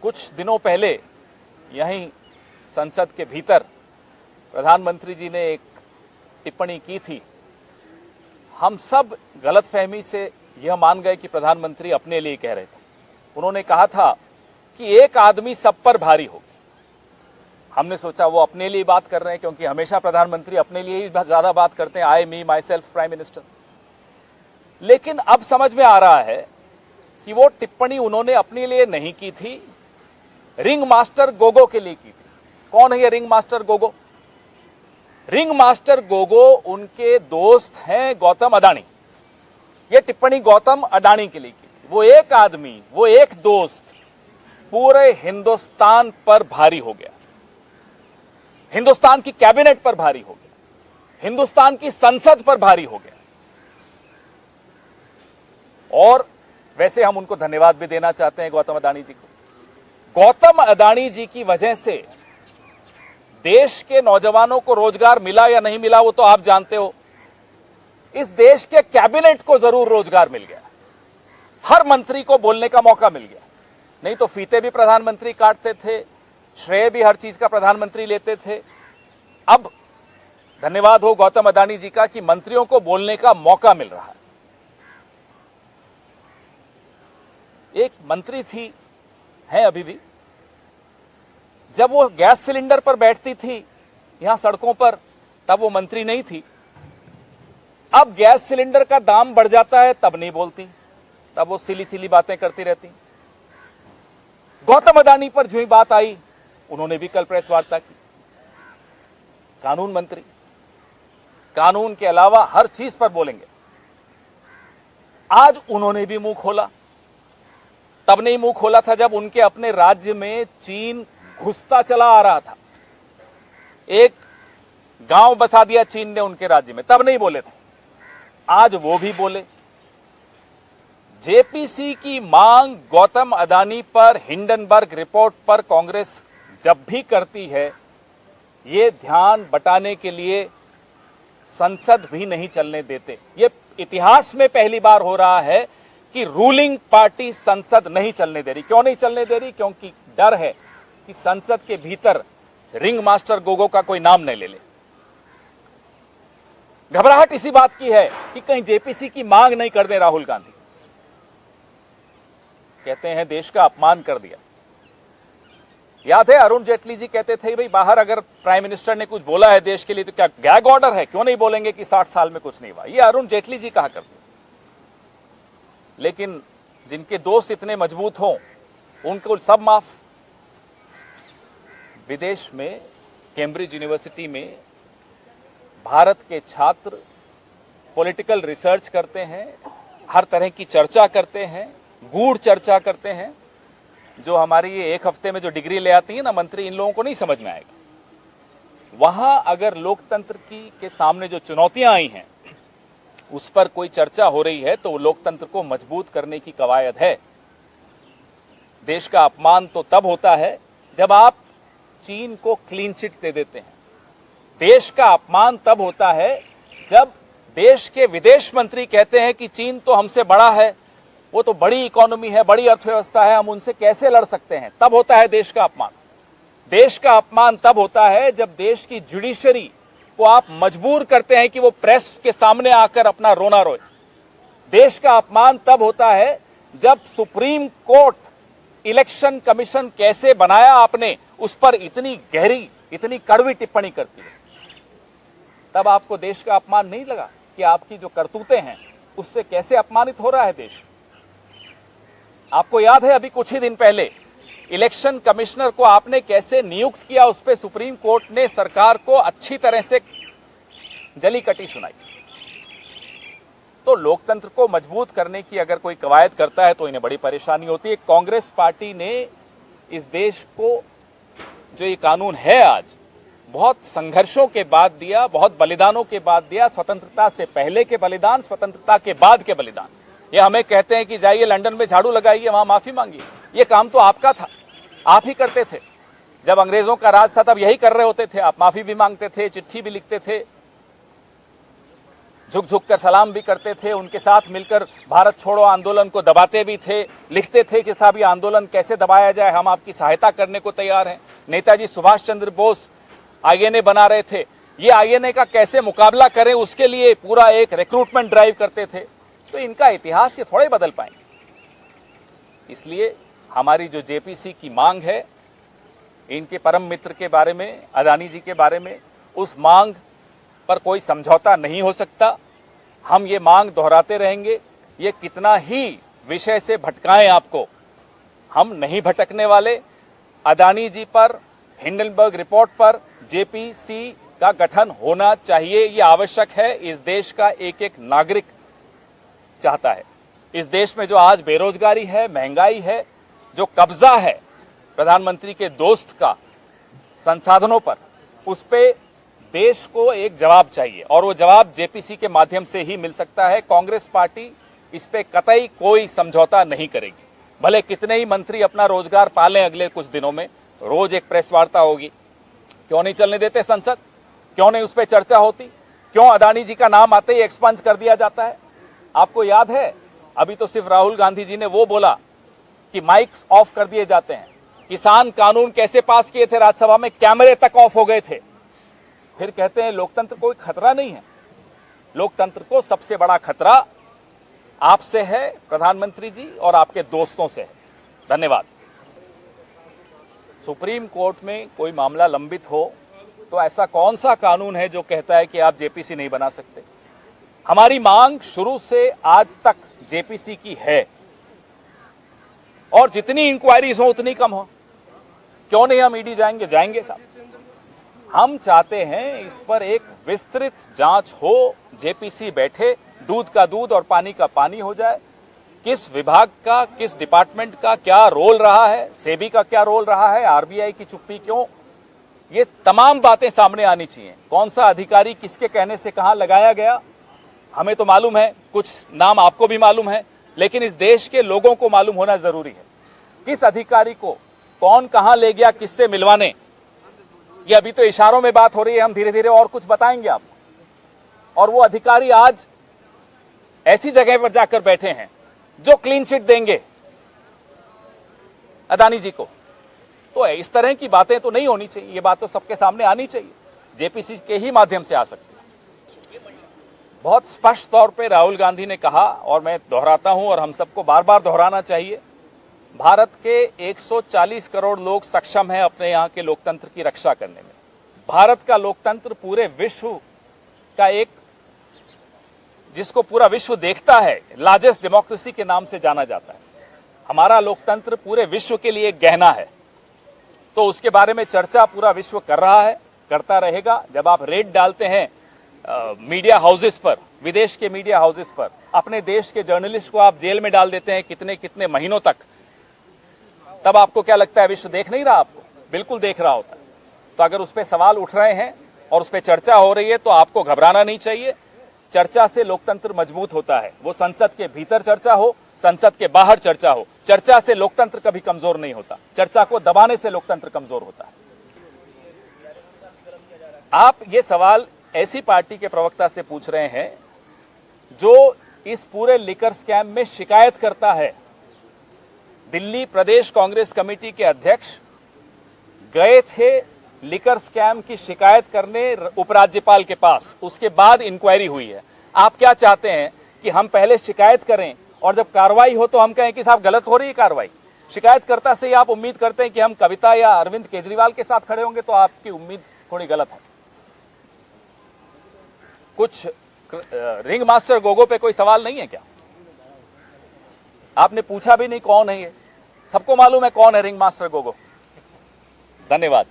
कुछ दिनों पहले यहीं संसद के भीतर प्रधानमंत्री जी ने एक टिप्पणी की थी। हम सब गलतफहमी से यह मान गए कि प्रधानमंत्री अपने लिए कह रहे थे। उन्होंने कहा था कि एक आदमी सब पर भारी होगी। हमने सोचा वो अपने लिए बात कर रहे हैं, क्योंकि हमेशा प्रधानमंत्री अपने लिए ही ज्यादा बात करते हैं, आई मी माई सेल्फ प्राइम मिनिस्टर। लेकिन अब समझ में आ रहा है कि वो टिप्पणी उन्होंने अपने लिए नहीं की थी, रिंग मास्टर गोगो के लिए की थी। कौन है ये ring master Gogo? Ring master Gogo उनके दोस्त हैं गौतम अडानी। ये टिप्पणी गौतम अडानी के लिए की थी। वो एक आदमी, वो एक दोस्त पूरे हिंदुस्तान पर भारी हो गया, हिंदुस्तान की कैबिनेट पर भारी हो गया, हिंदुस्तान की संसद पर भारी हो गया। और वैसे हम उनको धन्यवाद भी देना चाहते हैं गौतम अडानी जी को। गौतम अडानी जी की वजह से देश के नौजवानों को रोजगार मिला या नहीं मिला वो तो आप जानते हो। इस देश के कैबिनेट को जरूर रोजगार मिल गया, हर मंत्री को बोलने का मौका मिल गया। नहीं तो फीते भी प्रधानमंत्री काटते थे, श्रेय भी हर चीज का प्रधानमंत्री लेते थे। अब धन्यवाद हो गौतम अडानी जी का कि मंत्रियों को बोलने का मौका मिल रहा है। एक मंत्री थी, है अभी भी, जब वो गैस सिलेंडर पर बैठती थी यहां सड़कों पर, तब वो मंत्री नहीं थी। अब गैस सिलेंडर का दाम बढ़ जाता है तब नहीं बोलती, तब वो सिली सिली बातें करती रहती। गौतम अडानी पर जो ही बात आई उन्होंने भी कल प्रेस वार्ता की। कानून मंत्री, कानून के अलावा हर चीज पर बोलेंगे। आज उन्होंने भी मुंह खोला। तब नहीं मुंह खोला था जब उनके अपने राज्य में चीन घुसता चला आ रहा था। एक गांव बसा दिया चीन ने उनके राज्य में, तब नहीं बोले थे। आज वो भी बोले। जेपीसी की मांग गौतम अडानी पर, हिंडनबर्ग रिपोर्ट पर कांग्रेस जब भी करती है, ये ध्यान बटाने के लिए संसद भी नहीं चलने देते। ये इतिहास में पहली बार हो रहा है कि रूलिंग पार्टी संसद नहीं चलने दे रही। क्यों नहीं चलने दे रही? क्योंकि डर है कि संसद के भीतर रिंग मास्टर गोगो का कोई नाम नहीं ले ले। घबराहट इसी बात की है कि कहीं जेपीसी की मांग नहीं कर दे राहुल गांधी। कहते हैं देश का अपमान कर दिया। याद है अरुण जेटली जी कहते थे भाई बाहर अगर प्राइम मिनिस्टर ने कुछ बोला है देश के लिए तो क्या गैग ऑर्डर है, क्यों नहीं बोलेंगे कि 60 साल में कुछ नहीं हुआ। ये अरुण जेटली जी कहा करते। लेकिन जिनके दोस्त इतने मजबूत हों उनको सब माफ। विदेश में कैम्ब्रिज यूनिवर्सिटी में भारत के छात्र पॉलिटिकल रिसर्च करते हैं, हर तरह की चर्चा करते हैं, गूढ़ चर्चा करते हैं। जो हमारी ये एक हफ्ते में जो डिग्री ले आती है ना मंत्री, इन लोगों को नहीं समझ में आएगा। वहां अगर लोकतंत्र के सामने जो चुनौतियां आई हैं उस पर कोई चर्चा हो रही है तो लोकतंत्र को मजबूत करने की कवायद है। देश का अपमान तो तब होता है जब आप चीन को क्लीन चिट दे देते हैं। देश का अपमान तब होता है जब देश के विदेश मंत्री कहते हैं कि चीन तो हमसे बड़ा है, वो तो बड़ी इकोनॉमी है, बड़ी अर्थव्यवस्था है, हम उनसे कैसे लड़ सकते हैं। तब होता है देश का अपमान। देश का अपमान तब होता है जब देश की जुडिशरी को आप मजबूर करते हैं कि वो प्रेस के सामने आकर अपना रोना रोए। देश का अपमान तब होता है जब सुप्रीम कोर्ट इलेक्शन कमीशन कैसे बनाया आपने, उस पर इतनी गहरी, इतनी कड़वी टिप्पणी करती है। तब आपको देश का अपमान नहीं लगा कि आपकी जो करतूतें हैं उससे कैसे अपमानित हो रहा है देश। आपको याद है अभी कुछ ही दिन पहले इलेक्शन कमिश्नर को आपने कैसे नियुक्त किया, उस पर सुप्रीम कोर्ट ने सरकार को अच्छी तरह से जली कटी सुनाई। तो लोकतंत्र को मजबूत करने की अगर कोई कवायद करता है तो इन्हें बड़ी परेशानी होती है। कांग्रेस पार्टी ने इस देश को जो ये कानून है आज बहुत संघर्षों के बाद दिया, बहुत बलिदानों के बाद दिया। स्वतंत्रता से पहले के बलिदान, स्वतंत्रता के बाद के बलिदान। ये हमें कहते हैं कि जाइए लंदन में झाड़ू लगाइए, वहां माफी मांगिए। ये काम तो आपका था, आप ही करते थे। जब अंग्रेजों का राज था तब यही कर रहे होते थे आप, माफी भी मांगते थे, चिट्ठी भी लिखते थे। झुक झुक कर सलाम भी करते थे, उनके साथ मिलकर भारत छोड़ो आंदोलन को दबाते भी थे, लिखते थे कि साहब ये आंदोलन कैसे दबाया जाए, हम आपकी सहायता करने को तैयार हैं। नेताजी सुभाष चंद्र बोस आईएनए बना रहे थे, ये आईएनए का कैसे मुकाबला करें उसके लिए पूरा एक रिक्रूटमेंट ड्राइव करते थे। तो इनका इतिहास ये थोड़े बदल पाएंगे। इसलिए हमारी जो जेपीसी की मांग है, इनके परम मित्र के बारे में, अदानी जी के बारे में, उस मांग पर कोई समझौता नहीं हो सकता। हम ये मांग दोहराते रहेंगे। ये कितना ही विषय से भटकाएं आपको, हम नहीं भटकने वाले। अदानी जी पर, हिंडनबर्ग रिपोर्ट पर जेपीसी का गठन होना चाहिए, ये आवश्यक है। इस देश का एक एक नागरिक चाहता है। इस देश में जो आज बेरोजगारी है, महंगाई है, जो कब्जा है प्रधानमंत्री के दोस्त का संसाधनों पर, उस पे देश को एक जवाब चाहिए और वो जवाब जेपीसी के माध्यम से ही मिल सकता है। कांग्रेस पार्टी इस पे कतई कोई समझौता नहीं करेगी। भले कितने ही मंत्री अपना रोजगार पालें, अगले कुछ दिनों में रोज एक प्रेस वार्ता होगी। क्यों नहीं चलने देते संसद? क्यों नहीं उस पर चर्चा होती? क्यों अदानी जी का नाम आते ही एक्सपंज कर दिया जाता है? आपको याद है, अभी तो सिर्फ राहुल गांधी जी ने वो बोला कि माइक्स ऑफ कर दिए जाते हैं। किसान कानून कैसे पास किए थे राज्यसभा में, कैमरे तक ऑफ हो गए थे। फिर कहते हैं लोकतंत्र कोई खतरा नहीं है। लोकतंत्र को सबसे बड़ा खतरा आपसे है प्रधानमंत्री जी, और आपके दोस्तों से है। धन्यवाद। सुप्रीम कोर्ट में कोई मामला लंबित हो तो ऐसा कौन सा कानून है जो कहता है कि आप जेपीसी नहीं बना सकते? हमारी मांग शुरू से आज तक जेपीसी की है, और जितनी इंक्वायरीज हो उतनी कम हो। क्यों नहीं हम ईडी जाएंगे? जाएंगे साहब। हम चाहते हैं इस पर एक विस्तृत जांच हो, जेपीसी बैठे, दूध का दूध और पानी का पानी हो जाए। किस विभाग का, किस डिपार्टमेंट का क्या रोल रहा है, सेबी का क्या रोल रहा है, आरबीआई की चुप्पी क्यों, ये तमाम बातें सामने आनी चाहिए। कौन सा अधिकारी किसके कहने से कहां लगाया गया, हमें तो मालूम है, कुछ नाम आपको भी मालूम है, लेकिन इस देश के लोगों को मालूम होना जरूरी है। किस अधिकारी को कौन कहां ले गया, किससे मिलवाने, ये अभी तो इशारों में बात हो रही है, हम धीरे धीरे और कुछ बताएंगे आपको। और वो अधिकारी आज ऐसी जगह पर जाकर बैठे हैं जो क्लीन चिट देंगे अदानी जी को। तो इस तरह की बातें तो नहीं होनी चाहिए। ये बात तो सबके सामने आनी चाहिए, जेपीसी के ही माध्यम से आ सकती है। बहुत स्पष्ट तौर पे राहुल गांधी ने कहा, और मैं दोहराता हूं और हम सबको बार बार दोहराना चाहिए, भारत के 140 करोड़ लोग सक्षम हैं अपने यहां के लोकतंत्र की रक्षा करने में। भारत का लोकतंत्र पूरे विश्व का एक, जिसको पूरा विश्व देखता है, लार्जेस्ट डेमोक्रेसी के नाम से जाना जाता है। हमारा लोकतंत्र पूरे विश्व के लिए गहना है। तो उसके बारे में चर्चा पूरा विश्व कर रहा है, करता रहेगा। जब आप रेड डालते हैं मीडिया हाउसेस पर, विदेश के मीडिया हाउसेस पर, अपने देश के जर्नलिस्ट को आप जेल में डाल देते हैं कितने कितने महीनों तक, तब आपको क्या लगता है विश्व देख नहीं रहा? आपको बिल्कुल देख रहा होता है। तो अगर उस पर सवाल उठ रहे हैं और उस पर चर्चा हो रही है तो आपको घबराना नहीं चाहिए। चर्चा से लोकतंत्र मजबूत होता है। वो संसद के भीतर चर्चा हो, संसद के बाहर चर्चा हो, चर्चा से लोकतंत्र कभी कमजोर नहीं होता। चर्चा को दबाने से लोकतंत्र कमजोर होता है। आप ये सवाल ऐसी पार्टी के प्रवक्ता से पूछ रहे हैं जो इस पूरे लिकर स्कैम में शिकायत करता है। दिल्ली प्रदेश कांग्रेस कमेटी के अध्यक्ष गए थे लिकर स्कैम की शिकायत करने उपराज्यपाल के पास, उसके बाद इंक्वायरी हुई है। आप क्या चाहते हैं कि हम पहले शिकायत करें और जब कार्रवाई हो तो हम कहें कि साहब गलत हो रही है कार्रवाई? शिकायतकर्ता से ही आप उम्मीद करते हैं कि हम कविता या अरविंद केजरीवाल के साथ खड़े होंगे, तो आपकी उम्मीद थोड़ी गलत है। कुछ रिंग मास्टर गोगो पे कोई सवाल नहीं है क्या? आपने पूछा भी नहीं कौन है ये, सबको मालूम है कौन है रिंग मास्टर गोगो। धन्यवाद।